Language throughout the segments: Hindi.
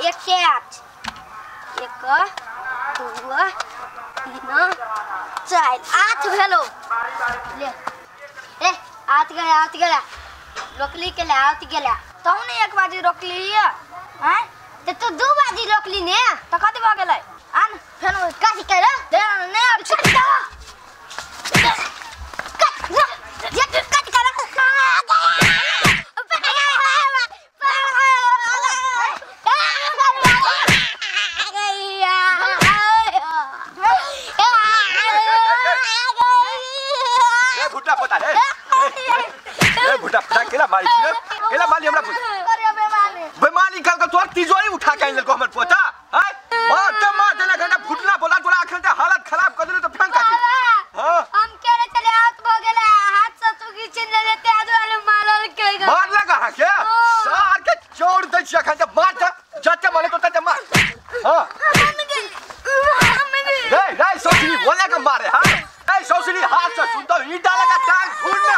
1 से 8 1 2 3 4 8 भेलो ले ए आत गया रोकली के ले आत गेला तौ ने 1 बाजी रोकली हैं ते तू 2 बाजी रोकली ने त कति भ गेलै आन फेन कासी कर दे ने अब छुट जा केला माली हमरा बेमानी कल का तोर तिजोरी उठा के आइल को हमर पोता हैं मार देना घंटा फुटना बोला तोरा अखन ते हालत खराब कर देले तो फेंक काटी हां हम केरे चले आउट भ गेले हाथ से तू की चिन लेते आज वाले मारल के मार लगा के सार के चोड़ दे छ अखन ते मार जते मारे तो तते मार हां रे सोचली बोले के मारे हां ए सोचली हाथ से सुन तो ईटा लगा टांग फूटना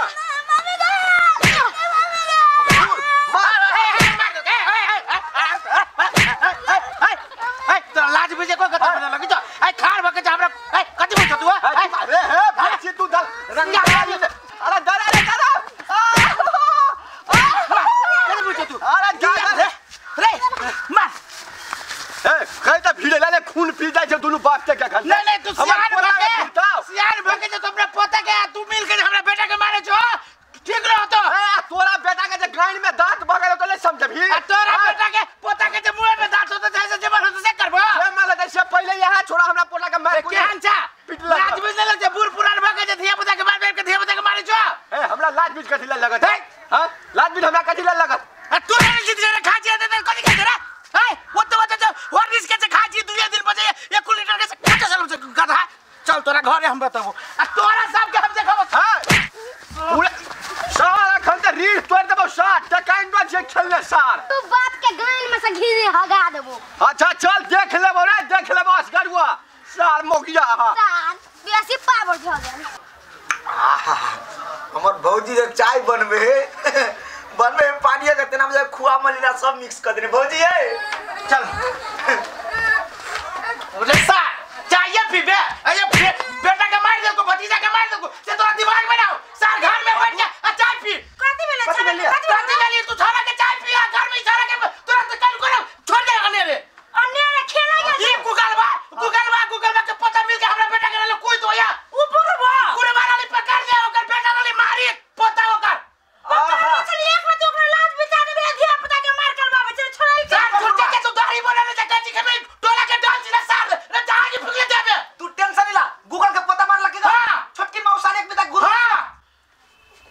खून पी जाए जो दोनों बाप के क्या करना नहीं तू सियार भगे जो तुमने पोता के तू मिल के हमरा बेटा के मारे जो ठीक रहो तो तोरा बेटा के जे ग्राइंड में दांत बगल तो ले समझबी तोरा बेटा के पोता के जे मुंह में दांत होता जैसे जबर होता से करबो से माला जैसे पहले यहां छोड़ा हमरा पोता के मार के अंचा लाज बीज ले जे बूढ़ पुरान भगे जे धिया पुता के मार के धिया पुता के मारे जो हमरा लाज बीज कथि ले लगत है हां लाज बीज हमरा कथि ले लगत तू नहीं जीत रे खा जे दे कथि कहत रे है वो तो और रिस्क के खा जी 2 दिन बजे 1 लीटर के कच्चा चल गधा चल तोरा घरे हम बताबो आ तोरा सब के हम देखबो पूरा सारा खंत रील तोड़ देबो सार टकाइंडवा जे खेलले सार तू बाप के गाल में से घी हगा देबो अच्छा चल देख लेबो रे देख लेबो असगरुआ सार मोगिया हां सार बेसी पावर भ गेल हमर भौजी रे चाय बनबे बनबे पानी के तना में खुआ मलिना सब मिक्स कर देने भौजी है चल ओले सा चाय पीबे अरे बेटा के मार दे को भतीजा के मार दे को से तोरा दिमाग में ना सार घर में बैठ जा आ चाय पी कथि भेले कथि भेले तू छोरा के चाय पी घर में छोरा के तुरंत कल को छोड़ दे अनेरे खेला ये गूगल के पता मिल के हमरा बेटा के ले कोई तो या ऊपर बा पूरे वाला पकड़ दे ओकर बेटा वाली मारी पोता ओकर चल एक में तो ओकर लाज बिचा दे धिया पुता के मार कर बाबे चल छोड़ के छुट्टी के तू दाढ़ी बोले ने जगह जी के टोला के डाल जिला सार रे जहां फुगले देबे तू टेंशन ला गूगल के पता मार लगे हां छोटकी मौसा एक बिता गुरु हां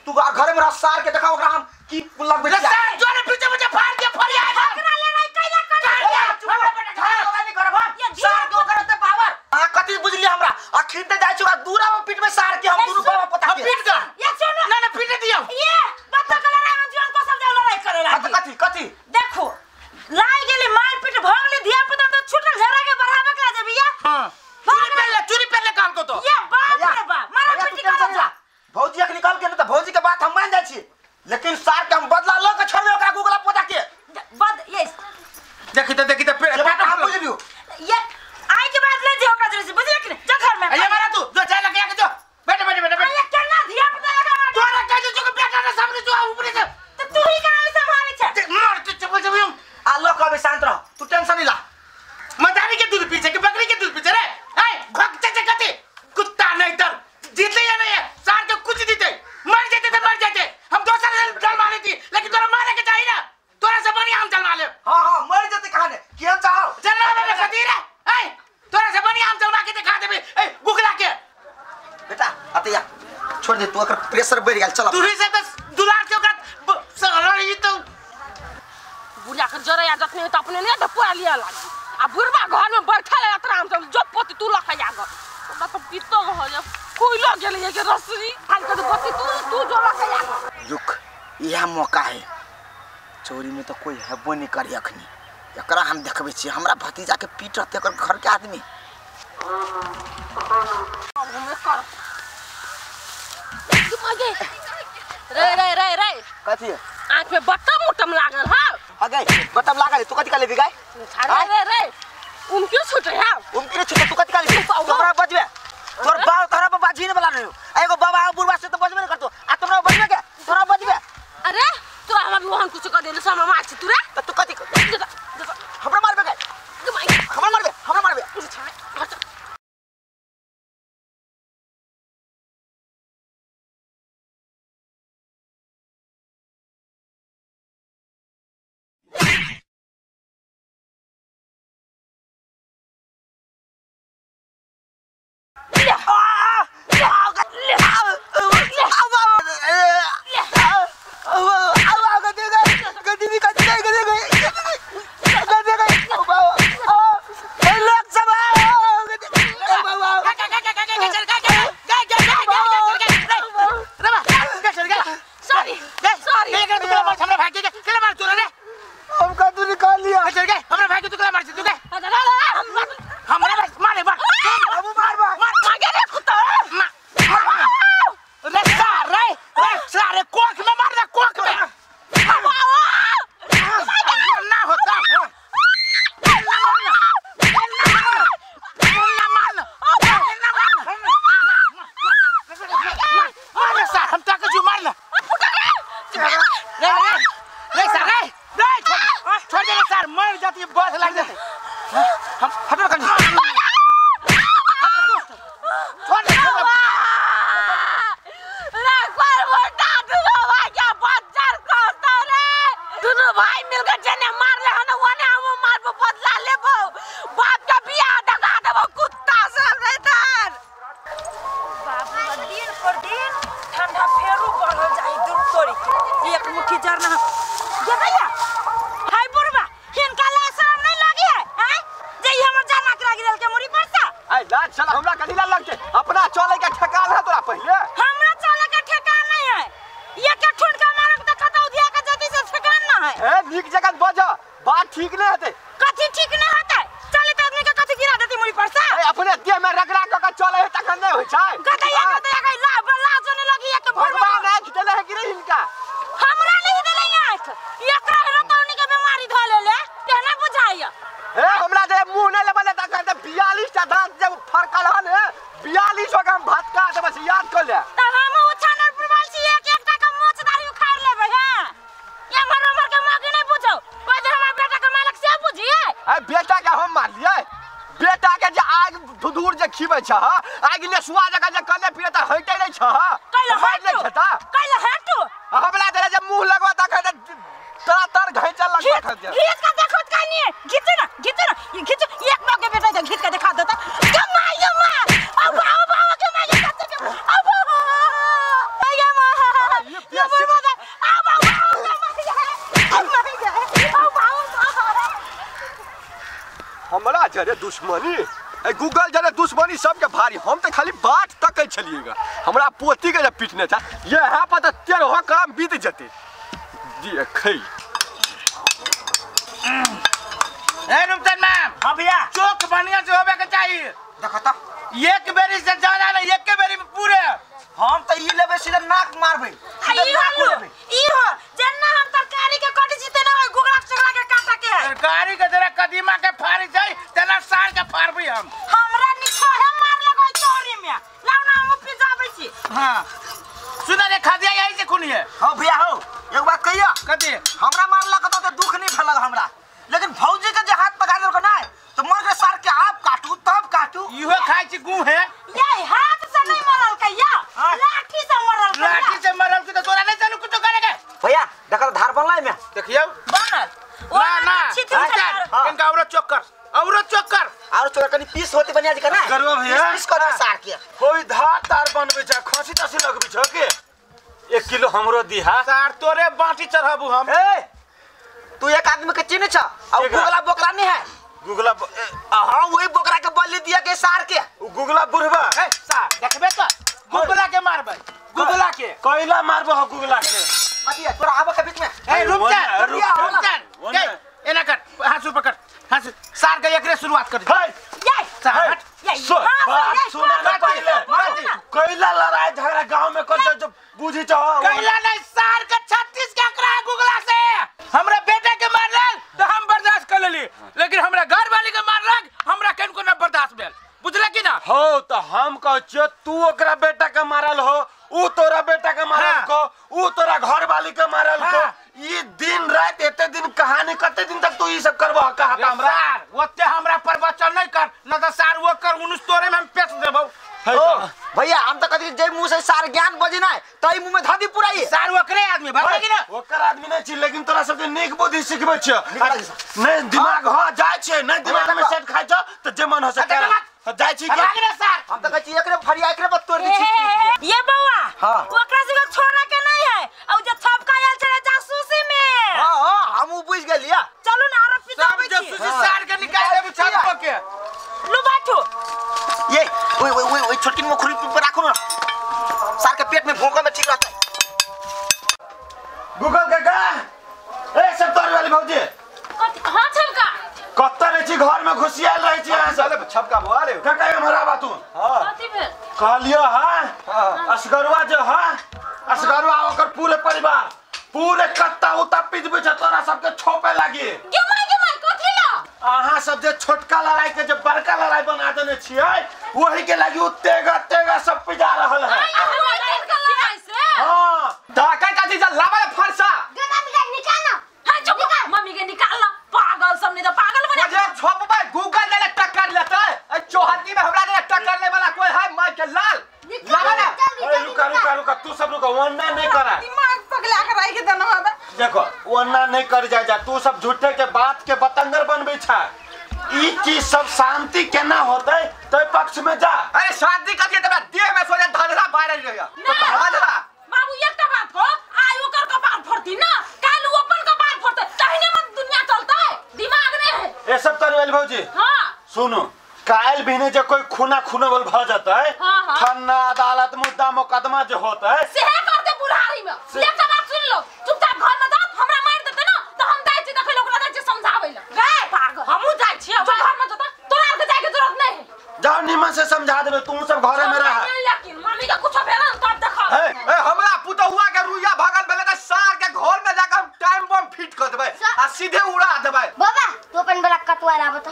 तू घर में रह सार के देखा ओकरा हम की लग बेटा सार जोरे पीछे मुझे फाड़ के फरिया है ओकरा ले नहीं कैला कर हमरा बेटा खा नहीं करब सार के ओकरा ते पावर हां कथि बुझली हमरा आखिर ते जाय छ दूरा में पीठ में सार के हम दुनु बाबा पता के पीठ कर ये सुन ना पीट दियो ये बता कलर आ जीवन को सब लड़ाई करे लागी कथि देखो लाई गेली मार पीट भगले धिया पुता तो छुटल झरा के बराबर का देबिया हां चोरी पहले काम को तो ये बाप रे बाप मारा पीट कर जा भौजी के निकाल के न त भौजी के बात हम मान जाय छी लेकिन सार के हम बदला ल के छोड़बे ओकरा गूगल पोता के बद ये देखि त बेटा हम बुझलियो ये आई के बाद ले जे ओकरा जरे से बुझले कि जा घर में अरे मारा तू जो चाय लगे के जो बेटा ये करना धिया पुता लगा तोरा कह जो बेटा के सामने जो ऊपर से तो तू ही कहां से मारे छ मार तू चुप जब आलो कबे शांत रह तू टेंशन नहीं ला मदारी के दूध पीछे के बकरी के दूध पीछे रे ए घोकते जगते कुत्ता नहीं तर जीते या नहीं सार के कुछ जीते मर जाते तो मर जाते हम दूसरे जल मारे थी लेकिन तोरा मारे के चाहिए ना तोरा से बढ़िया हम जल मारे हां मर जाते कहां के हम चाहो जल मारे खतीर है ए तोरा से बढ़िया हम जल मार के दिखा देबे ए गुगला के बेटा अतया छोड़ दे तू अगर प्रेशर बढ़ गेल चल तू ही से बस दुलार के ओकरा सही तो बुढ़िया कर जरे या जतने तो अपने ने धपुआ लिया लागी आ बुढ़बा घर में बैठल है आराम से जो पोती तू लखा जाग ओदा तो पीतो हो जा कोई लग गेल ये के रसरी खाल के पोती तू जो लखा जाग रुक यह मौका है चोरी में तो कोई हेबो नहीं करी अखनी एकरा हम देखबे छी हमरा भतीजा के पीटत एकर घर के आदमी रे कथि आंख में बटम उटम लागल हां अगे बटम लागल तू कथि का लेबी गाय अरे रे उनके छूटे है उनके छूटे तू कत काली हमरा बजबे तोर बाल तोरा पर बाजी ने बला नहीं एगो बाबा बुढ़वा से तो बजबे नहीं करतो आ तुमरा बजबे के तोरा बजबे अरे तू हमर लोहन कुछ कर देले समा मार छी तू रे तू कति हमरा मारबे के हमरा मारबे दुश्मनी गूगल जरे दुश्मनी सबके भारी हम तो खाली बात तक छलिएगा हमरा पोती के जब पीटने था ये है पता तेरे हो काम बीत जते जी खई ए रुमतन मैम हां भैया चोक बढ़िया से होबे के चाहिए देखो तो एक बेरी से ज्यादा नहीं एक के बेरी में पूरे हम तो ई लेबे सीधा नाक मारबे ई हो जन्ना हम तरकारी के कट जीते ना गुगला चगला के काटा के है तरकारी के जरा कदीमा के फाड़ी जाई तना सार के फाड़बी हमरा निछोहे मार लगै तोरी में लाउना हम पिजाबै छी हां सुना रे खा दिया यही से खुनी है हां भैया हो एक बात कहियो कथि हमरा मारला कतो तो दुख नहीं फलल हमरा लेकिन भौजी के जे हाथ पकड़ देलको ना तो मोर के सार के आप काटू तब काटू इहो खाई छी गू है ये हाथ से नहीं मरल कहिया लाठी से मरल लाठी से मरल के तो तोरा नहीं चलू कुछ करेगा भैया देखो धार बनला में देखियो बनल ना इनका औरत चोक कर और तोरा कनी पीस होते बनिया जी करना करबो भैया पीस कर सार के कोई धार तार बनबे छ खसी तसी लगबे छ के 1 किलो हमरो दिहा सार तोरे बाटी चढ़ाबू हम ए तू एक आदमी के चिन्ह छ और गुगला बोकरा नहीं है गुगला हां वही बोकरा के बलि दिया के सार के गुगला बुढ़वा है सार देखबे तो गुगला के मारबे गुगला के कोइला मारबो हो गुगला के अतिया तोरा आबे के बीच में ए रुक जा एना कर हाथ पकड़ हाथ सार के एकरे शुरुआत कर ये सार बात सुना ना पहले कोइला लड़ाई झगड़ा गांव में कर जो बुझी छ कोइला नहीं सार के 36 के एकरा गुगला से हमरा बेटे के मारल तो हम बर्दाश्त कर लेली लेकिन हो तो हम कहो तू ओकरा बेटा के मारल हो, ऊ तोरा बेटा के मारल को, ऊ तोरा घर वाली के मारल को। ये दिन रात एते दिन कहानी कते दिन तक तू ये सब करबो कहा हमरा? सर ओते हमरा पर वचन नहीं कर, न तो सर वो कर उनुस तोरे में हम पेट देबो। भैया हम तो कथी जे मुंह से सार ज्ञान बजे ना तई मुंह में धादी पुराई। सर ओकरे आदमी भागे कि ना? ओकर आदमी नहीं छी, लेकिन तोरा सबके नेक बुद्धि सिखबै छ। नहीं दिमाग हो जाय छै, नहीं दिमाग में सेट खाइ छ त जे मन हो से कर। जाय छी भागे ना सर। हम तो कहै एकरे फरिया एकरे बत तोड़ दी छी। ये बउआ ओकरा से छोड़ा के नहीं है और जे छपका आयल छले जासूसी में। हां हम बुझ गेलिया। चलू ना आरो पिटाबै छी। जासूसी सर के निकाल देबो छाप के। लो बैठो। ये ओए छोटकी मुखरी पे राखो ना, सार के पेट में भोंका में ठीक रहता है। गूगल काका ए सब तोर वाली भौजी हां छलका कत्ता रे छी घर में घुसियाल रही छी यहां सब छपका बुआ रे काका हमरा बातू। हां कथि भेल? कहलियो हां असगरुआ जो हां असगरुआ ओकर पूरे परिवार पूरे कत्ता उता पिटबे छ, तोरा सबके छोपे लागी। गेमाई कथि ला? अहाँ सब जे छोटका लड़ाई के जे बड़का लड़ाई बना देने छियै वही के लागी तेगा सब पिजा रहल है। हां डाका काजी जा लावा फरसा मम्मी के निकाल ना। हां चुप मम्मी के निकाल ना। पागल सब नहीं तो पागल बने। मुझे छोपबे गूगल ले टक्कर लेते ए चौहत्ती में हमरा ले टक्कर ले वाला कोई है मार के लाल लावा ना। रुका तू सब रुका वन्ना नहीं करा, दिमाग पगला के रह के देना होबे। देखो वन्ना नहीं कर जा तू सब झूठे के बात के बतंगर बनबे छ। ई चीज सब शांति केना होतै तै पक्ष में जा। अरे शांति कथि तबे देह में सोले धनरा बाहर रहया तो भागला। बाबू एकटा बात को आय ओकर कपार फोड़ती ना, काल उ अपन कपार फोड़ते तहने में दुनिया चलता है। दिमाग नहीं है ये सब करवेल भौजी। हां सुनो काल भी जे कोई खूना बोल भ जाता है थाना अदालत मुद्दा मुकदमा जो होता है से करते बुढ़ारी में। एकटा बात सुन लो, चुपचाप घर में जाओ, हमरा मार देते ना तो हम जाय छी देखै लोकरा जाय छी समझाबै ल। गए पागल हमहु जाय छी अब घर में जता तोरा के जाय के जरूरत नहीं है। जाओ निमन से समझा देबे, तुम सब घरे में रह। लेकिन मम्मी का कुछ भेल न तब देखा। ए हमरा पुतहुआ के रुइया भागल बेले त सार के घर में जाकर हम टाइम बम फिट कर देबे आ सीधे उड़ा देबे। बाबा तू अपन बड़ा कटवा रहा बता।